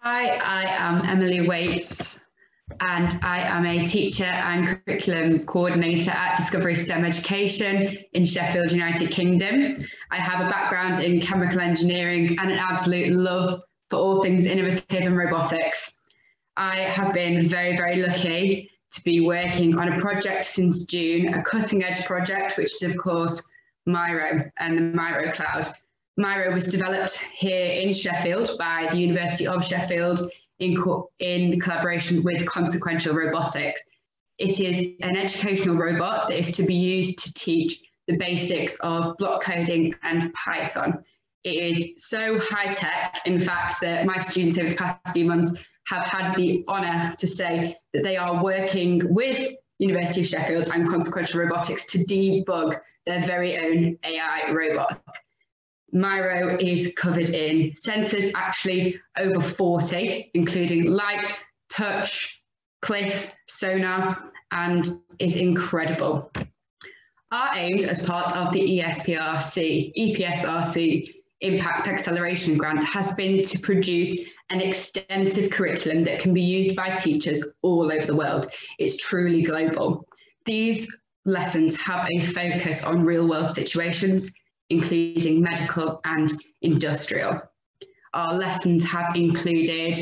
Hi, I am Emily Whaites, and I am a teacher and curriculum coordinator at Discovery STEM Education in Sheffield, United Kingdom. I have a background in chemical engineering and an absolute love for all things innovative and robotics. I have been very, very lucky to be working on a project since June, a cutting edge project, which is of course Miro and the Miro Cloud. Miro was developed here in Sheffield by the University of Sheffield in collaboration with Consequential Robotics. It is an educational robot that is to be used to teach the basics of block coding and Python. It is so high tech, in fact, that my students over the past few months have had the honour to say that they are working with University of Sheffield and Consequential Robotics to debug their very own AI robot. Miro is covered in sensors, actually over 40, including light, touch, cliff, sonar, and is incredible. Our aim as part of the EPSRC Impact Acceleration Grant has been to produce an extensive curriculum that can be used by teachers all over the world. It's truly global. These lessons have a focus on real-world situations, including medical and industrial. Our lessons have included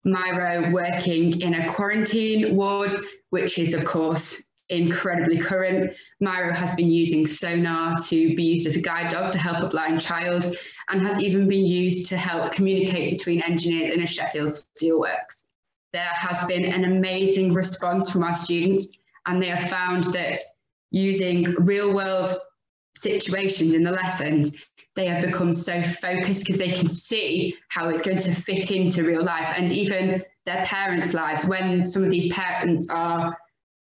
Miro working in a quarantine ward, which is of course incredibly current. Miro has been using sonar to be used as a guide dog to help a blind child, and has even been used to help communicate between engineers in a Sheffield steelworks. There has been an amazing response from our students, and they have found that using real world situations in the lessons, they have become so focused because they can see how it's going to fit into real life and even their parents' lives. When some of these parents are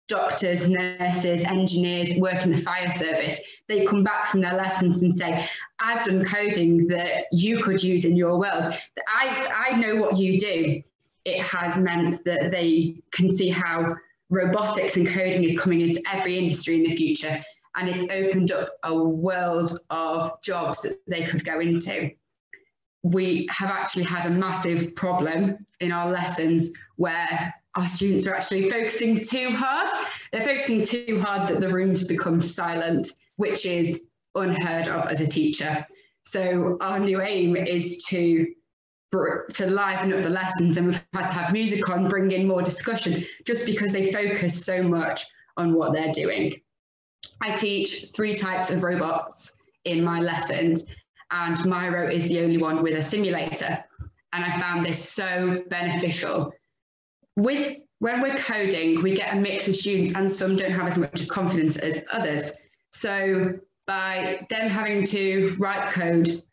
doctors, nurses, engineers, work in the fire service, they come back from their lessons and say, I've done coding that you could use in your world. I know what you do. It has meant that they can see how robotics and coding is coming into every industry in the future. And it's opened up a world of jobs that they could go into. We have actually had a massive problem in our lessons where our students are actually focusing too hard. They're focusing too hard that the rooms become silent, which is unheard of as a teacher. So our new aim is to liven up the lessons, and we've had to have music on, bring in more discussion, just because they focus so much on what they're doing. I teach 3 types of robots in my lessons, and Miro is the only one with a simulator. And I found this so beneficial. When we're coding, we get a mix of students, and some don't have as much confidence as others. So by them having to write code,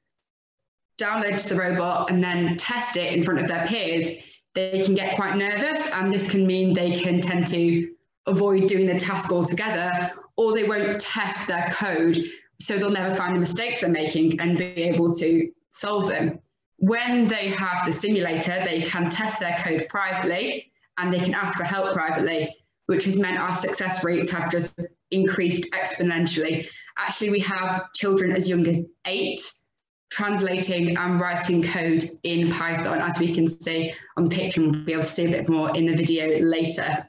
download the robot, and then test it in front of their peers, they can get quite nervous, and this can mean they can tend to avoid doing the task altogether, or they won't test their code, so they'll never find the mistakes they're making and be able to solve them. When they have the simulator, they can test their code privately, and they can ask for help privately, which has meant our success rates have just increased exponentially. Actually, we have children as young as 8 translating and writing code in Python, as we can see on the picture, and we'll be able to see a bit more in the video later.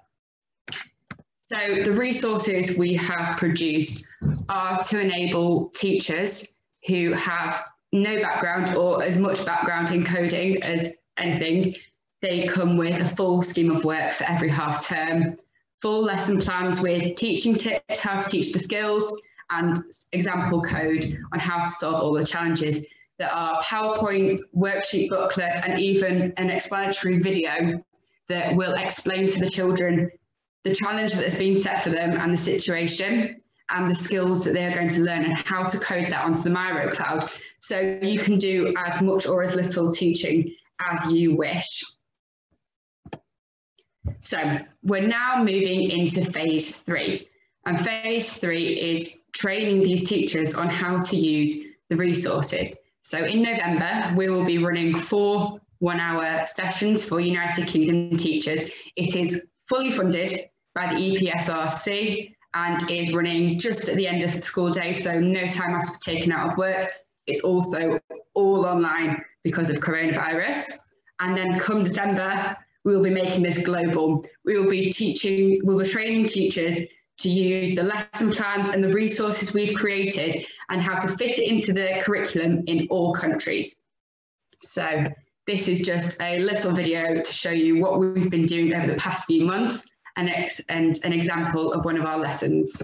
So the resources we have produced are to enable teachers who have no background or as much background in coding as anything. They come with a full scheme of work for every half term, full lesson plans with teaching tips, how to teach the skills, and example code on how to solve all the challenges. There are PowerPoints, worksheet booklets, and even an explanatory video that will explain to the children the challenge that has been set for them and the situation and the skills that they are going to learn and how to code that onto the Miro Cloud. So you can do as much or as little teaching as you wish. So we're now moving into phase 3. And phase 3 is training these teachers on how to use the resources. So in November, we will be running 4 one-hour sessions for United Kingdom teachers. It is fully funded by the EPSRC and is running just at the end of the school day, so no time has to be taken out of work. It's also all online because of coronavirus. And then come December, we will be making this global. We will be training teachers to use the lesson plans and the resources we've created and how to fit it into the curriculum in all countries. So this is just a little video to show you what we've been doing over the past few months and an example of one of our lessons.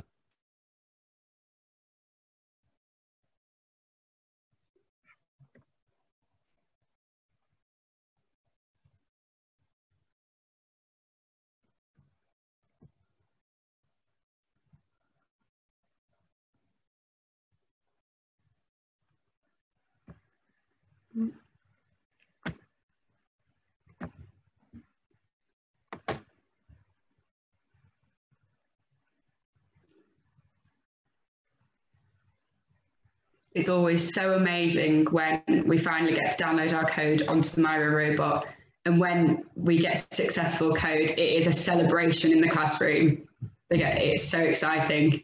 It's always so amazing when we finally get to download our code onto the Miro robot. And when we get successful code, it is a celebration in the classroom. It's so exciting.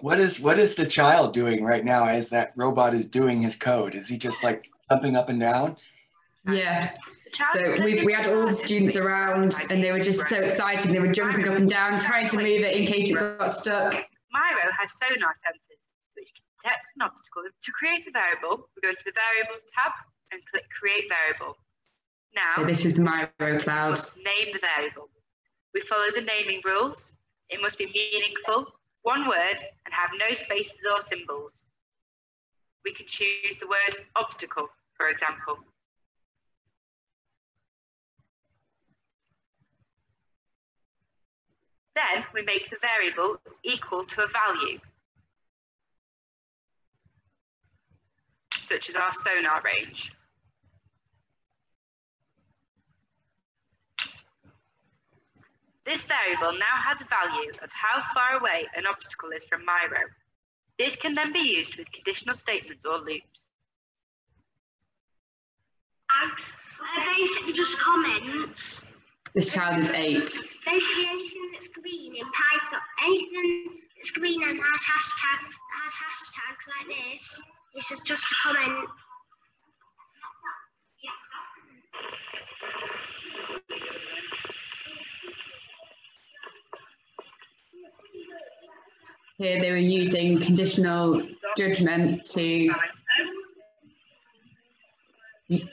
What is the child doing right now as that robot is doing his code? Is he just like jumping up and down? Yeah. So we had all the students around and they were just so excited. They were jumping up and down, trying to move it in case it got stuck. Miro has sonar sensors which can detect an obstacle. To create a variable, we go to the Variables tab and click Create Variable. Now, so this is the Miro cloud. Name the variable. We follow the naming rules. It must be meaningful, one word, and have no spaces or symbols. We can choose the word obstacle, for example. Then we make the variable equal to a value, such as our sonar range. This variable now has a value of how far away an obstacle is from Miro. This can then be used with conditional statements or loops. Tags are basically just comments. This child is 8. Basically anything that's green in Python, anything that's green and has hashtags like this, this is just a comment. Here they were using conditional judgment to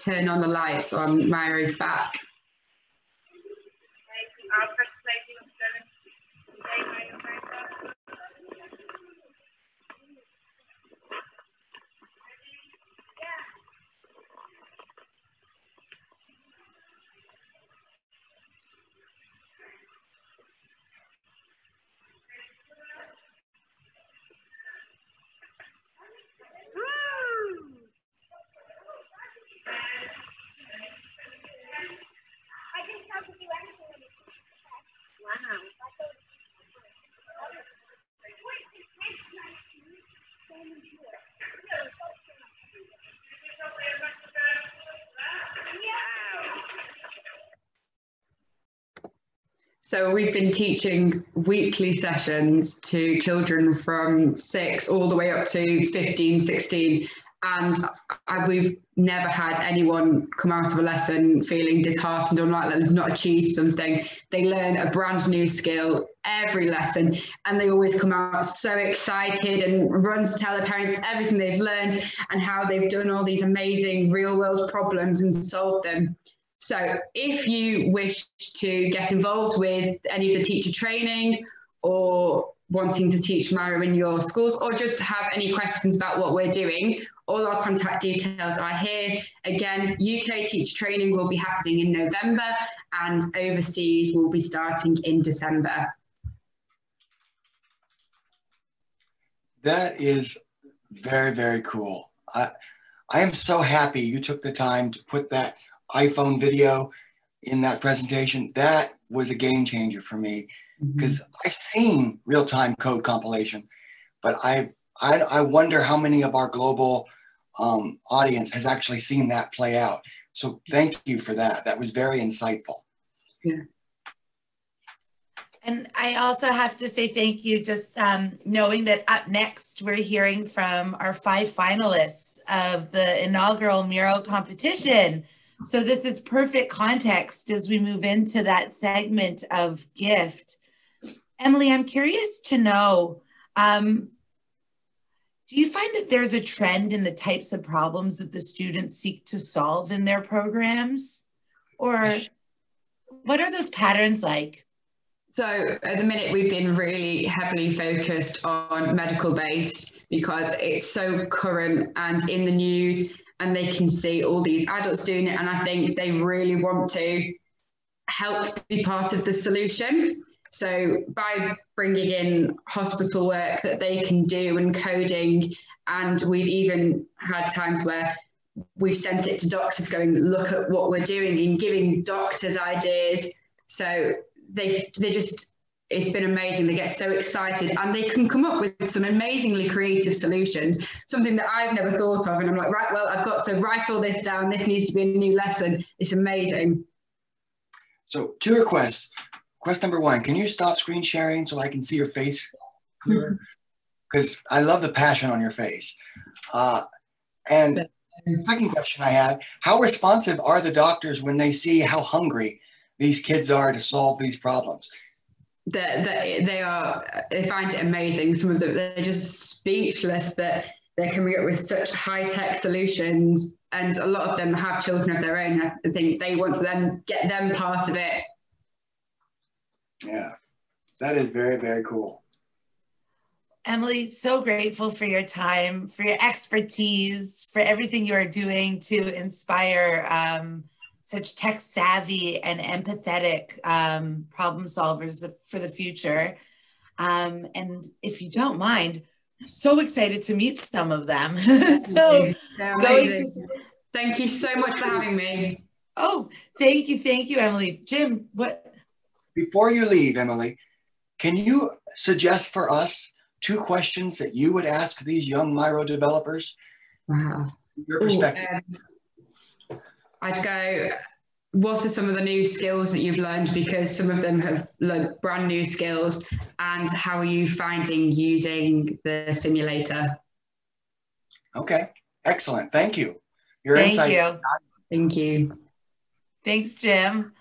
turn on the lights on Miro's back. So we've been teaching weekly sessions to children from 6 all the way up to 15, 16. And we've never had anyone come out of a lesson feeling disheartened or like they've not achieved something. They learn a brand new skill every lesson and they always come out so excited and run to tell their parents everything they've learned and how they've done all these amazing real world problems and solved them. So if you wish to get involved with any of the teacher training or wanting to teach Miro in your schools or just have any questions about what we're doing, all our contact details are here. Again, UK teacher training will be happening in November and overseas will be starting in December. That is very, very cool. I am so happy you took the time to put that iPhone video in that presentation. That was a game changer for me because I've seen real-time code compilation, but I wonder how many of our global audience has actually seen that play out. So thank you for that. That was very insightful. Yeah. And I also have to say thank you, just knowing that up next we're hearing from our 5 finalists of the inaugural mural competition. So this is perfect context as we move into that segment of gift. Emily, I'm curious to know, do you find that there's a trend in the types of problems that the students seek to solve in their programs? Or what are those patterns like? So at the minute, we've been really heavily focused on medical based because it's so current and in the news, and they can see all these adults doing it. And I think they really want to help be part of the solution. So by bringing in hospital work that they can do and coding, and we've even had times where we've sent it to doctors going, look at what we're doing, and giving doctors ideas. So they just, it's been amazing. They get so excited and they can come up with some amazingly creative solutions, something that I've never thought of. And I'm like, right, well, I've got to write all this down. This needs to be a new lesson. It's amazing. So 2 requests. Request number 1, can you stop screen sharing so I can see your face clearer? Because I love the passion on your face. And the second question I have, how responsive are the doctors when they see how hungry these kids are to solve these problems? They find it amazing. Some of them, they're just speechless that they're coming up with such high-tech solutions, and a lot of them have children of their own. I think they want to then get them part of it. Yeah, that is very, very cool. Emily, so grateful for your time, for your expertise, for everything you are doing to inspire such tech savvy and empathetic problem solvers for the future. And if you don't mind, so excited to meet some of them. Thank you so much for having me. Oh, thank you, Emily. Jim, what? Before you leave, Emily, can you suggest for us 2 questions that you would ask these young Miro developers? Wow. Your perspective. I'd go, what are some of the new skills that you've learned? Because some of them have learned brand new skills. And how are you finding using the simulator? Okay, excellent. Thank you. Your Thank insight. you. Thank you. Thanks, Jim.